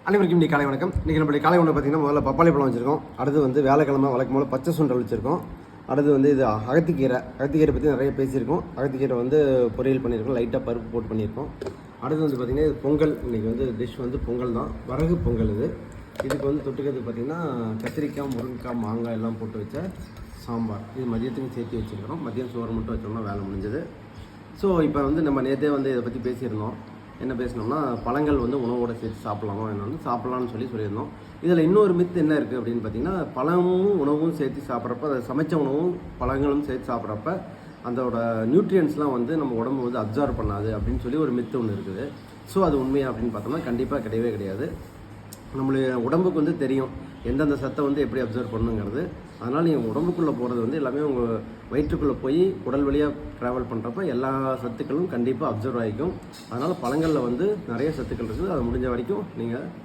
அனைவருக்கும் இன்றைக்கி காலை வணக்கம். இன்றைக்கி நம்மளுடைய காலை உணவு பார்த்திங்கன்னா முதல்ல பப்பாளி பழம் வச்சுருக்கோம். அடுத்து வந்து வேலைக்கிழமை வழக்கம் போல் பச்சை சுண்டல் வச்சுருக்கோம். அடுத்து வந்து இது அகத்திக்கீரை பற்றி நிறைய பேசியிருக்கோம். அகத்திக்கீரை வந்து பொரியல் பண்ணியிருக்கோம், லைட்டாக பருப்பு போட்டு பண்ணியிருக்கோம். அடுத்து வந்து பார்த்திங்கன்னா இது பொங்கல். இன்றைக்கி வந்து டிஷ் வந்து பொங்கல் தான், வரகு பொங்கல். இதுக்கு வந்து தொட்டுக்கிறது பார்த்திங்கன்னா கத்திரிக்காய், முருங்கைக்காய், மாங்காய் எல்லாம் போட்டு வச்ச சாம்பார். இது மதியத்துக்கும் சேர்த்து வச்சுருக்கிறோம். மதியம் சோறு மட்டும் வச்சோம்னா வேலை முடிஞ்சது. ஸோ இப்போ வந்து நம்ம நேற்றே வந்து இதை பற்றி பேசியிருந்தோம். என்ன பேசினோம்னா பழங்கள் வந்து உணவோடு சேர்த்து சாப்பிட்லாமா என்னன்னு சாப்பிட்லான்னு சொல்லியிருந்தோம். இதில் இன்னொரு மித்து என்ன இருக்குது அப்படின்னு பார்த்தீங்கன்னா, பழமும் உணவும் சேர்த்து சாப்பிட்றப்ப, அதை சமைச்ச உணவும் பழங்களும் சேர்த்து சாப்பிட்றப்ப அதோட நியூட்ரியன்ஸ்லாம் வந்து நம்ம உடம்பு வந்து அப்சர்வ் பண்ணாது அப்படின்னு சொல்லி ஒரு மித்து ஒன்று இருக்குது. ஸோ அது உண்மையா அப்படின்னு பார்த்தோம்னா கண்டிப்பாக கிடையவே கிடையாது. நம்மளுடைய உடம்புக்கு வந்து தெரியும் எந்தெந்த சத்தை வந்து எப்படி அப்சர்வ் பண்ணுங்கிறது. அதனால் நீங்கள் உடம்புக்குள்ளே போகிறது வந்து எல்லாமே உங்கள் வயிற்றுக்குள்ளே போய் உடல் வழியாக ட்ராவல் பண்ணுறப்ப எல்லா சத்துக்களும் கண்டிப்பாக அப்சர்வ் ஆகிக்கும். அதனால் பழங்களில் வந்து நிறைய சத்துக்கள் இருக்குது. அதை முடிஞ்ச வரைக்கும் நீங்கள்